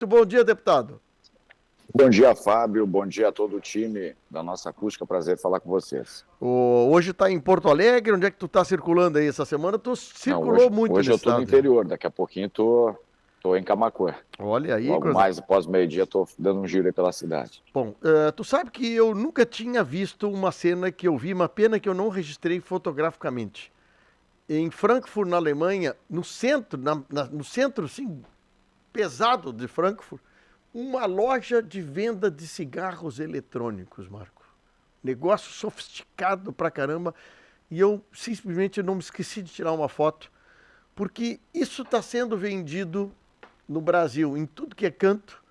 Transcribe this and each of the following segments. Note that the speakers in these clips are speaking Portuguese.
Muito bom dia, deputado. Bom dia, Fábio. Bom dia a todo o time da nossa acústica. Prazer falar com vocês. Hoje está em Porto Alegre. Onde é que tu está circulando aí essa semana? Tu Não, circulou muito hoje nesse eu estou no estado, né? interior. Daqui a pouquinho tô em Camaquã. Olha aí, Logo coisa. mais, após meio-dia, estou dando um giro aí pela cidade. Bom, tu sabe que eu nunca tinha visto uma cena que eu vi, uma pena que eu não registrei fotograficamente. Em Frankfurt, na Alemanha, no centro, no centro, assim, pesado de Frankfurt, uma loja de venda de cigarros eletrônicos, Marco. Negócio sofisticado pra caramba. E eu simplesmente não me esqueci de tirar uma foto, porque isso está sendo vendido no Brasil, em tudo que é canto,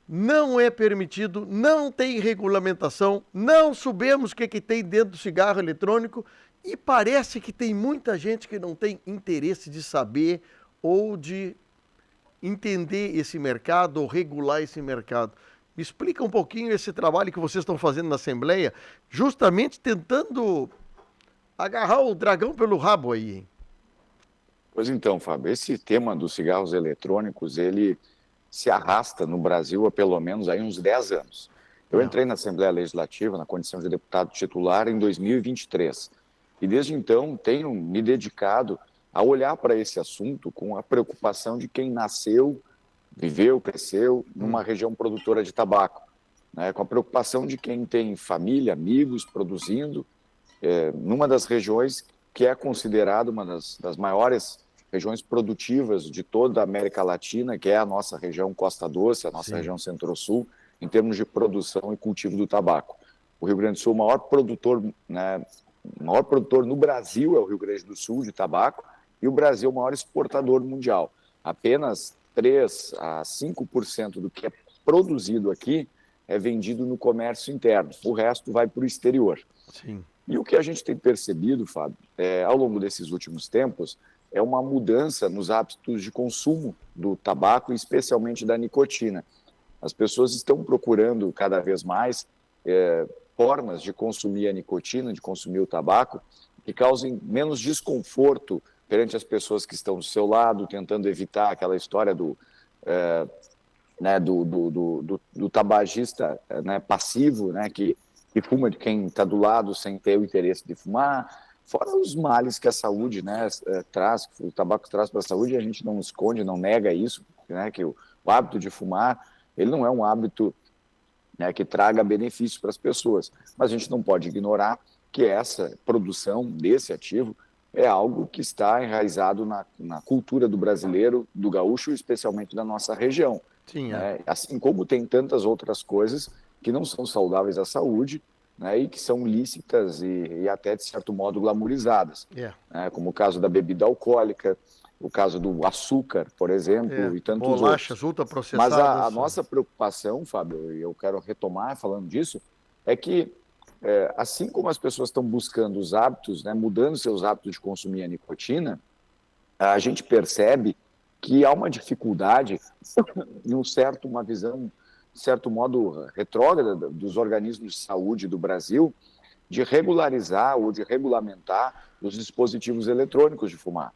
não é permitido, não tem regulamentação, não sabemos o que, que tem dentro do cigarro eletrônico e parece que tem muita gente que não tem interesse de saber ou de entender esse mercado ou regular esse mercado. Me explica um pouquinho esse trabalho que vocês estão fazendo na Assembleia, justamente tentando agarrar o dragão pelo rabo aí, hein? Pois então, Fábio, esse tema dos cigarros eletrônicos, ele se arrasta no Brasil há pelo menos aí uns 10 anos. Eu É. entrei na Assembleia Legislativa, na condição de deputado titular, em 2023. E desde então tenho me dedicado a olhar para esse assunto com a preocupação de quem nasceu, viveu, cresceu numa região produtora de tabaco, né? Com a preocupação de quem tem família, amigos produzindo, numa das regiões que é considerada uma das maiores regiões produtivas de toda a América Latina, que é a nossa região Costa Doce, a nossa Sim. região Centro-Sul, em termos de produção e cultivo do tabaco. O Rio Grande do Sul, o maior produtor, né, o maior produtor no Brasil é o Rio Grande do Sul de tabaco, e o Brasil é o maior exportador mundial. Apenas 3 a 5% do que é produzido aqui é vendido no comércio interno. O resto vai para o exterior. Sim. E o que a gente tem percebido, Fábio, ao longo desses últimos tempos, é uma mudança nos hábitos de consumo do tabaco, especialmente da nicotina. As pessoas estão procurando cada vez mais formas de consumir a nicotina, de consumir o tabaco, que causem menos desconforto perante as pessoas que estão do seu lado, tentando evitar aquela história do tabagista, né, passivo, né, que fuma de quem está do lado sem ter o interesse de fumar, fora os males que a saúde, né, traz, o tabaco traz para a saúde, e a gente não esconde, não nega isso, né, que o hábito de fumar, ele não é um hábito, né, que traga benefícios para as pessoas, mas a gente não pode ignorar que essa produção desse ativo é algo que está enraizado na cultura do brasileiro, do gaúcho, especialmente da nossa região, Sim, é. né? Assim como tem tantas outras coisas que não são saudáveis à saúde, né, e que são lícitas e até, de certo modo, glamorizadas, É. né, como o caso da bebida alcoólica, o caso do açúcar, por É. exemplo, e tantos outros. Bolachas Mas a ultraprocessadas. nossa preocupação, Fábio, e eu quero retomar falando disso, é que, assim como as pessoas estão buscando os hábitos, né, mudando seus hábitos de consumir a nicotina, a gente percebe que há uma dificuldade e uma visão, de certo modo, retrógrada dos organismos de saúde do Brasil de regularizar ou de regulamentar os dispositivos eletrônicos de fumar,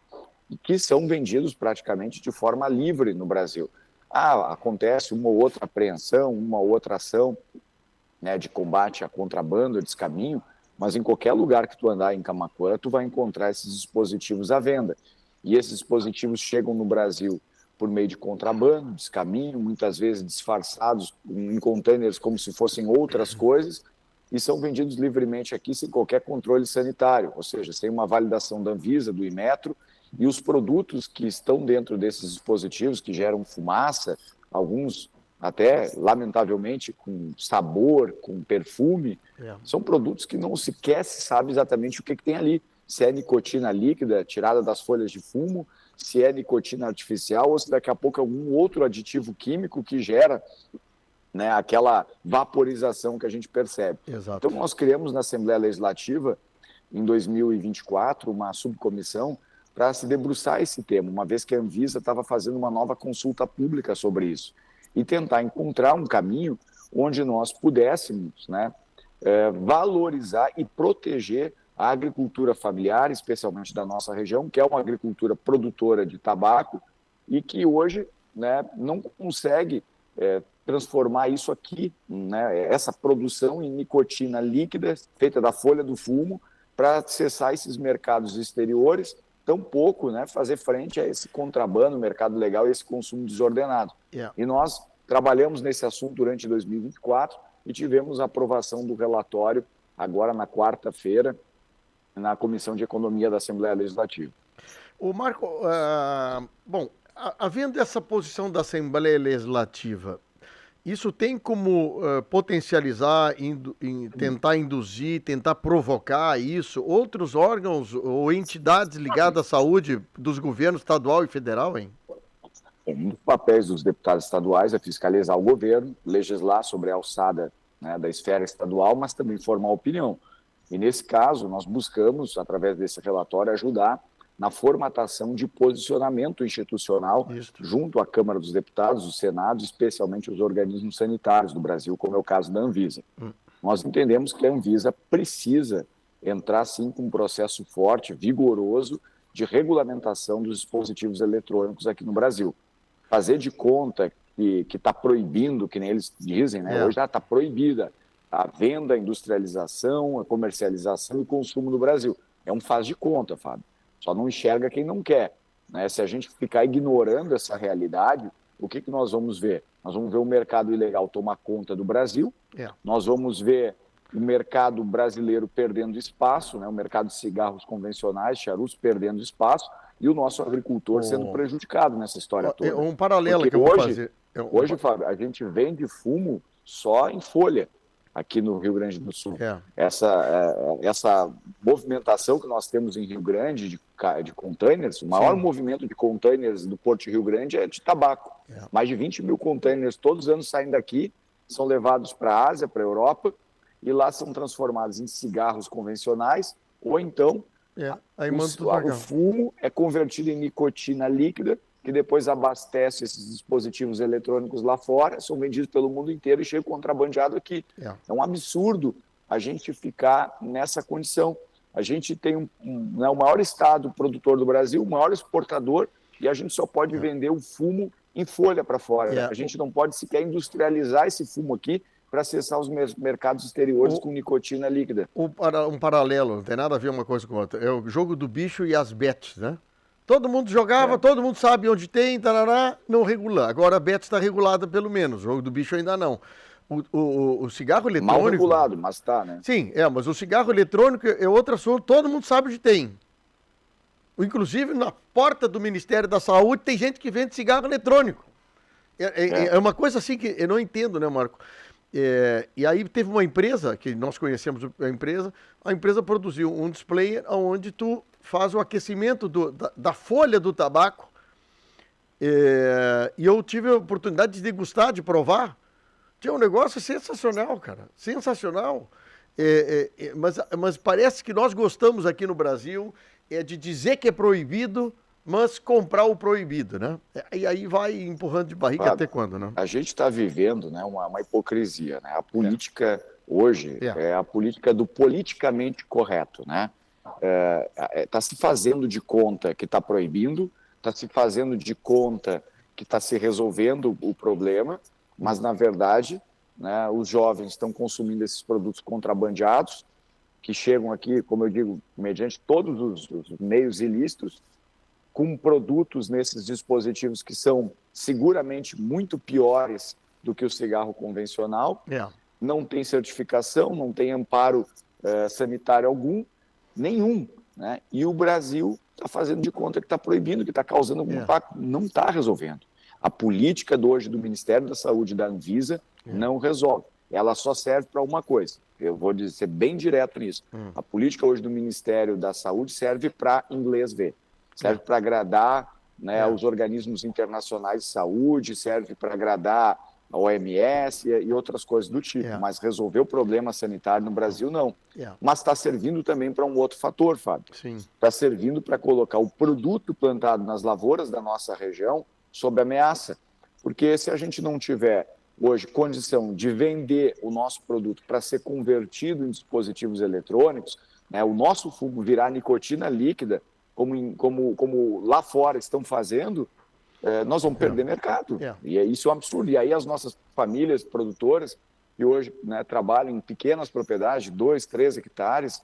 que são vendidos praticamente de forma livre no Brasil. Acontece uma ou outra apreensão, uma ou outra ação, né, de combate a contrabando, a descaminho, mas em qualquer lugar que tu andar em Camaquã, tu vai encontrar esses dispositivos à venda. E esses dispositivos chegam no Brasil por meio de contrabando, descaminho, muitas vezes disfarçados em containers como se fossem outras coisas, e são vendidos livremente aqui sem qualquer controle sanitário, ou seja, sem uma validação da Anvisa, do Inmetro, e os produtos que estão dentro desses dispositivos, que geram fumaça, alguns até, lamentavelmente, com sabor, com perfume, É. são produtos que não sequer se sabe exatamente o que tem ali. Se é nicotina líquida, tirada das folhas de fumo, se é nicotina artificial, ou se daqui a pouco é algum outro aditivo químico que gera, né, aquela vaporização que a gente percebe. Então, Exato. nós criamos na Assembleia Legislativa, em 2024, uma subcomissão para se debruçar esse tema, uma vez que a Anvisa estava fazendo uma nova consulta pública sobre isso, e tentar encontrar um caminho onde nós pudéssemos, né, valorizar e proteger a agricultura familiar, especialmente da nossa região, que é uma agricultura produtora de tabaco e que hoje né, não consegue transformar isso aqui, né, essa produção em nicotina líquida feita da folha do fumo para acessar esses mercados exteriores, tampouco, né, fazer frente a esse contrabando, mercado legal e esse consumo desordenado. E nós trabalhamos nesse assunto durante 2024 e tivemos a aprovação do relatório agora na quarta-feira na Comissão de Economia da Assembleia Legislativa. O Marco, bom, havendo essa posição da Assembleia Legislativa, isso tem como potencializar, tentar induzir, tentar provocar isso, outros órgãos ou entidades ligadas à saúde dos governos estadual e federal, hein? Um dos papéis dos deputados estaduais é fiscalizar o governo, legislar sobre a alçada, né, da esfera estadual, mas também formar opinião. E, nesse caso, nós buscamos, através desse relatório, ajudar na formatação de posicionamento institucional junto à Câmara dos Deputados, o Senado, especialmente os organismos sanitários do Brasil, como é o caso da Anvisa. Nós entendemos que a Anvisa precisa entrar, sim, com um processo forte, vigoroso, de regulamentação dos dispositivos eletrônicos aqui no Brasil. Fazer de conta que está proibindo, que nem eles dizem, né? Hoje já está proibida a venda, a industrialização, a comercialização e o consumo no Brasil. É um faz de conta, Fábio. Só não enxerga quem não quer, né? Se a gente ficar ignorando essa realidade, o que nós vamos ver? Nós vamos ver o mercado ilegal tomar conta do Brasil, nós vamos ver o mercado brasileiro perdendo espaço, né? O mercado de cigarros convencionais, charutos, perdendo espaço, e o nosso agricultor sendo prejudicado nessa história toda. Um paralelo porque que eu vou fazer. Hoje, Fábio, a gente vende fumo só em folha aqui no Rio Grande do Sul. Essa movimentação que nós temos em Rio Grande de containers, o maior movimento de containers do Porto de Rio Grande é de tabaco. Mais de 20 mil containers todos os anos saem daqui, são levados para a Ásia, para a Europa, e lá são transformados em cigarros convencionais, ou então o fumo é convertido em nicotina líquida, que depois abastece esses dispositivos eletrônicos lá fora, são vendidos pelo mundo inteiro e chega contrabandeado aqui. É um absurdo a gente ficar nessa condição. A gente tem o maior estado produtor do Brasil, o maior exportador, e a gente só pode vender o fumo em folha para fora. A gente não pode sequer industrializar esse fumo aqui para acessar os mercados exteriores com nicotina líquida. Um paralelo, não tem nada a ver uma coisa com outra. É o jogo do bicho e as bets, né? Todo mundo jogava, todo mundo sabe onde tem, tarará, não regular. Agora a bet está regulada pelo menos, o jogo do bicho ainda não. O cigarro eletrônico... Mal regulado, mas tá, né? Sim, mas o cigarro eletrônico é outro assunto, todo mundo sabe onde tem. Inclusive, na porta do Ministério da Saúde tem gente que vende cigarro eletrônico. É uma coisa assim que eu não entendo, né, Marco? E aí teve uma empresa, que nós conhecemos a empresa produziu um display onde tu faz o aquecimento da folha do tabaco, e eu tive a oportunidade de degustar, de provar. Tinha um negócio sensacional, cara, sensacional. Mas parece que nós gostamos aqui no Brasil de dizer que é proibido, mas comprar o proibido, né? E aí vai empurrando de barriga até quando, né? A gente está vivendo, né, uma hipocrisia, né? A política hoje é a política do politicamente correto, né? Está se fazendo de conta que está proibindo, está se fazendo de conta que está se resolvendo o problema, mas, na verdade, né, os jovens estão consumindo esses produtos contrabandeados, que chegam aqui, como eu digo, mediante todos os meios ilícitos, com produtos nesses dispositivos que são seguramente muito piores do que o cigarro convencional, não tem certificação, não tem amparo sanitário nenhum, né? E o Brasil está fazendo de conta que está proibindo, que está causando algum impacto, não está resolvendo. A política hoje do Ministério da Saúde e da Anvisa não resolve. Ela só serve para uma coisa. Eu vou ser bem direto nisso. A política hoje do Ministério da Saúde serve para inglês ver. Serve para agradar, né, os organismos internacionais de saúde, serve para agradar a OMS e outras coisas do tipo. Mas resolver o problema sanitário no Brasil, não. Mas está servindo também para um outro fator, Fábio. Está servindo para colocar o produto plantado nas lavouras da nossa região sob ameaça. Porque se a gente não tiver hoje condição de vender o nosso produto para ser convertido em dispositivos eletrônicos, né, o nosso fumo virar nicotina líquida, como lá fora estão fazendo, nós vamos perder mercado. E isso é um absurdo. E aí as nossas famílias produtoras, que hoje, né, trabalham em pequenas propriedades, de 2, 3 hectares,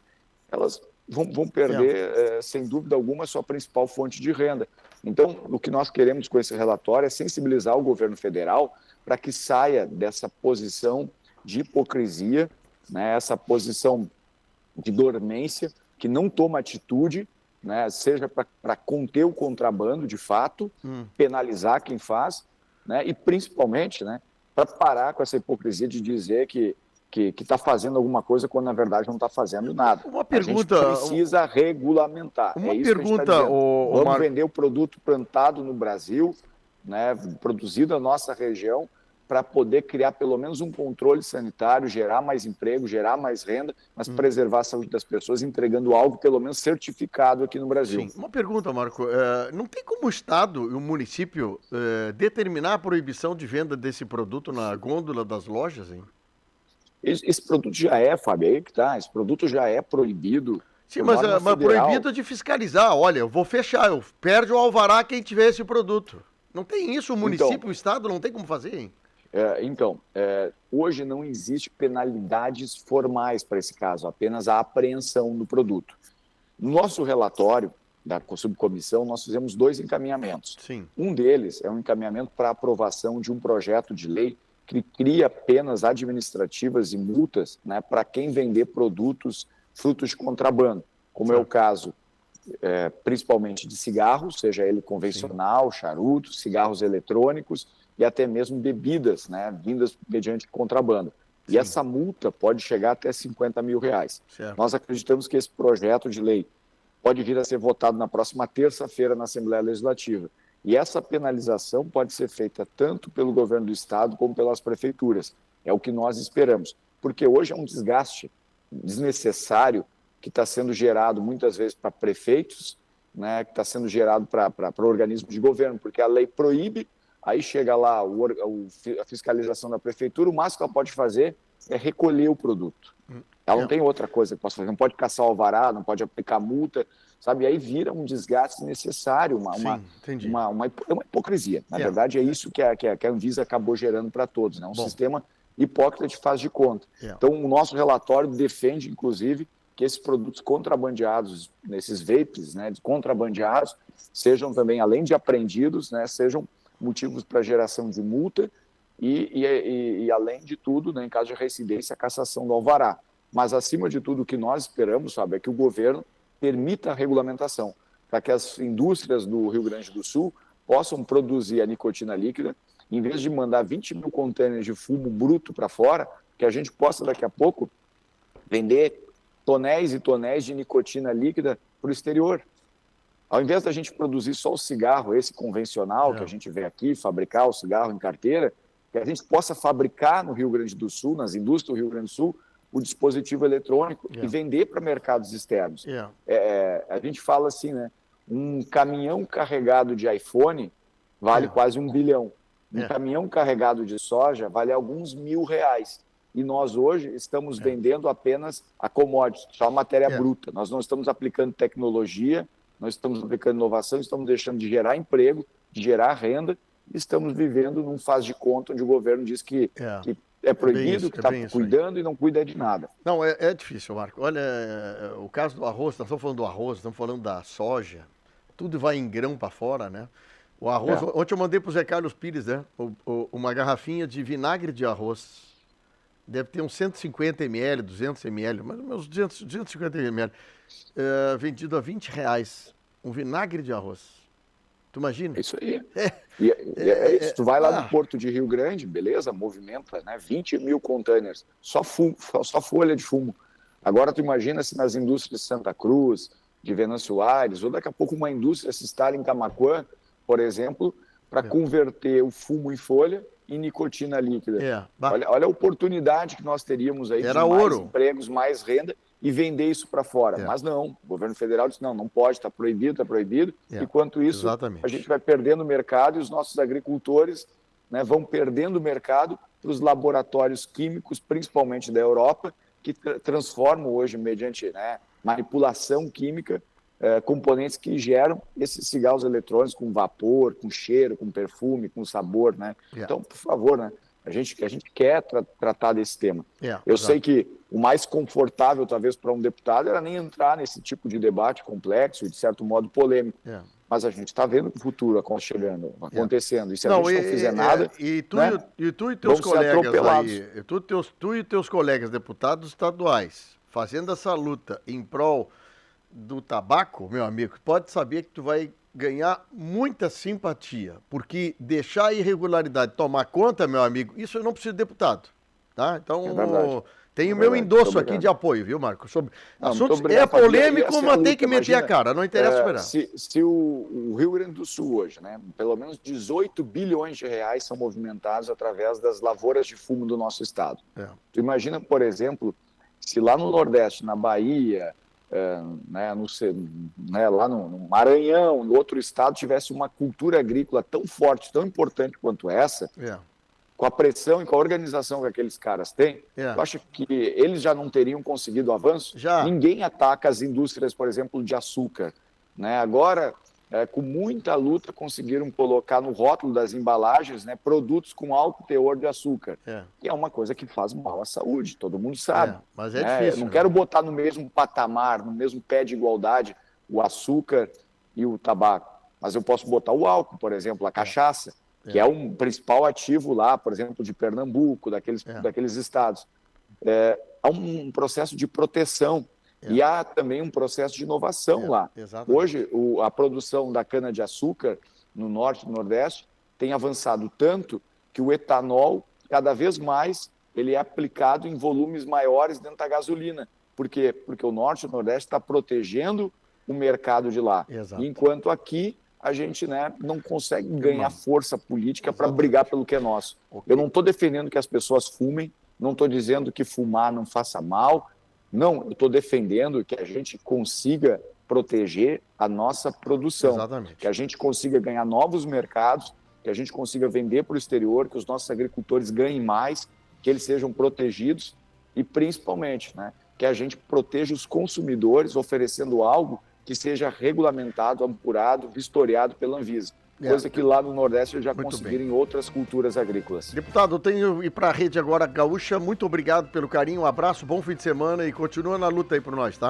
elas vão perder, sem dúvida alguma, a sua principal fonte de renda. Então, o que nós queremos com esse relatório é sensibilizar o governo federal para que saia dessa posição de hipocrisia, né, essa posição de dormência, que não toma atitude, né, seja para conter o contrabando, de fato, penalizar quem faz, né, e principalmente, né, para parar com essa hipocrisia de dizer que está fazendo alguma coisa quando, na verdade, não está fazendo nada. Uma pergunta, a gente precisa regulamentar. Uma isso pergunta, que a gente está dizendo. Vamos vender o produto plantado no Brasil, né, produzido na nossa região, para poder criar pelo menos um controle sanitário, gerar mais emprego, gerar mais renda, mas preservar a saúde das pessoas, entregando algo pelo menos certificado aqui no Brasil. Sim. Uma pergunta, Marco. Não tem como o Estado e o município determinar a proibição de venda desse produto na gôndola das lojas, hein? Esse produto já é, Fábio, aí que tá. Esse produto já é proibido. Sim, mas proibido de fiscalizar. Olha, eu vou fechar, perde o alvará quem tiver esse produto. Não tem isso, o município, o Estado não tem como fazer, hein? Hoje não existe penalidades formais para esse caso, apenas a apreensão do produto. No nosso relatório da subcomissão, nós fizemos 2 encaminhamentos. Sim. Um deles é um encaminhamento para aprovação de um projeto de lei que cria penas administrativas e multas, né, para quem vender produtos frutos de contrabando, como é o caso principalmente de cigarros, seja ele convencional, charutos, cigarros eletrônicos e até mesmo bebidas, né, vindas mediante contrabando. E essa multa pode chegar até R$50 mil. Certo. Nós acreditamos que esse projeto de lei pode vir a ser votado na próxima terça-feira na Assembleia Legislativa. E essa penalização pode ser feita tanto pelo governo do Estado como pelas prefeituras. É o que nós esperamos. Porque hoje é um desgaste desnecessário que está sendo gerado muitas vezes para prefeitos, né, que está sendo gerado para organismos de governo, porque a lei proíbe, aí chega lá a fiscalização da prefeitura, o máximo que ela pode fazer é recolher o produto. Ela não tem outra coisa que possa fazer, não pode caçar o alvará, não pode aplicar multa, sabe? E aí vira um desgaste necessário, uma hipocrisia. Na verdade, é isso que a Anvisa acabou gerando para todos, né? Um sistema hipócrita de faz de conta. Então, o nosso relatório defende, inclusive, que esses produtos contrabandeados, nesses vapes, né, contrabandeados, sejam também, além de apreendidos, né, sejam motivos para geração de multa e além de tudo, né, em caso de reincidência, a cassação do alvará. Mas, acima de tudo, o que nós esperamos, sabe, é que o governo permita a regulamentação, para que as indústrias do Rio Grande do Sul possam produzir a nicotina líquida, em vez de mandar 20 mil contêineres de fumo bruto para fora, que a gente possa, daqui a pouco, vender tonéis e tonéis de nicotina líquida para o exterior. Ao invés da gente produzir só o cigarro, esse convencional que a gente vê aqui, fabricar o cigarro em carteira, que a gente possa fabricar no Rio Grande do Sul, nas indústrias do Rio Grande do Sul, o dispositivo eletrônico e vender para mercados externos. A gente fala assim, né? Um caminhão carregado de iPhone vale quase R$1 bilhão. Um caminhão carregado de soja vale alguns R$1.000. E nós hoje estamos vendendo apenas a commodity, só a matéria bruta. Nós não estamos aplicando tecnologia, nós estamos aplicando inovação, estamos deixando de gerar emprego, de gerar renda, e estamos vivendo num faz de conta onde o governo diz que é proibido, que está cuidando e não cuida de nada. Não, é difícil, Marco. Olha, o caso do arroz, nós estamos falando do arroz, estamos falando da soja, tudo vai em grão para fora, né? O arroz, ontem eu mandei para o Zé Carlos Pires, né? Uma garrafinha de vinagre de arroz. Deve ter uns 150 ml, 200 ml, mais ou menos 250 ml, vendido a R$20, um vinagre de arroz. Tu imagina? É isso aí. É isso. Tu vai lá no Porto de Rio Grande, beleza, movimenta, né, 20 mil containers, só folha de fumo. Agora tu imagina se nas indústrias de Santa Cruz, de Venâncio Aires, ou daqui a pouco uma indústria se instala em Camaquã, por exemplo, para converter o fumo em folha em nicotina líquida. Olha a oportunidade que nós teríamos aí de mais empregos, mais renda e vender isso para fora. Mas não, o governo federal disse, não pode, está proibido. Enquanto isso, a gente vai perdendo o mercado e os nossos agricultores, né, vão perdendo o mercado para os laboratórios químicos, principalmente da Europa, que transformam hoje, mediante, né, manipulação química, componentes que geram esses cigarros eletrônicos com vapor, com cheiro, com perfume, com sabor, né? Então, por favor, né? A gente quer tratar desse tema. Eu sei que o mais confortável, talvez, para um deputado era nem entrar nesse tipo de debate complexo e, de certo modo, polêmico. Mas a gente está vendo o futuro acontecendo. E se a gente não fizer nada... E tu e teus colegas aí, tu e teus colegas deputados estaduais, fazendo essa luta em prol do tabaco, meu amigo, pode saber que tu vai ganhar muita simpatia, porque deixar a irregularidade tomar conta, meu amigo, isso eu não preciso de deputado, tá? Então, tem o meu endosso aqui de apoio, viu, Marco? Sobre assuntos é polêmico, mas tem que meter a cara, não interessa esperar. Se o Rio Grande do Sul hoje, né, pelo menos 18 bilhões de reais são movimentados através das lavouras de fumo do nosso estado. Tu imagina, por exemplo, se lá no Nordeste, na Bahia, lá no Maranhão, no outro estado, tivesse uma cultura agrícola tão forte, tão importante quanto essa, com a pressão e com a organização que aqueles caras têm, eu acho que eles já não teriam conseguido avanço. Ninguém ataca as indústrias, por exemplo, de açúcar, né? Agora, com muita luta, conseguiram colocar no rótulo das embalagens, né, produtos com alto teor de açúcar. E é uma coisa que faz mal à saúde, todo mundo sabe. Mas é difícil. Eu não quero botar no mesmo patamar, no mesmo pé de igualdade, o açúcar e o tabaco. Mas eu posso botar o álcool, por exemplo, a cachaça, que é um principal ativo lá, por exemplo, de Pernambuco, daqueles estados. Há um processo de proteção. E há também um processo de inovação lá. Hoje, a produção da cana-de-açúcar no Norte e no Nordeste tem avançado tanto que o etanol, cada vez mais, ele é aplicado em volumes maiores dentro da gasolina. Por quê? Porque o Norte e o Nordeste está protegendo o mercado de lá. Enquanto aqui a gente, né, não consegue ganhar força política para brigar pelo que é nosso. Eu não estou defendendo que as pessoas fumem, não estou dizendo que fumar não faça mal. Não, eu estou defendendo que a gente consiga proteger a nossa produção, que a gente consiga ganhar novos mercados, que a gente consiga vender para o exterior, que os nossos agricultores ganhem mais, que eles sejam protegidos e, principalmente, né, que a gente proteja os consumidores oferecendo algo que seja regulamentado, apurado, vistoriado pela Anvisa. Coisa que lá no Nordeste já conseguiram em outras culturas agrícolas. Deputado, eu tenho que ir para a rede agora gaúcha. Muito obrigado pelo carinho, um abraço, bom fim de semana e continua na luta aí por nós, tá?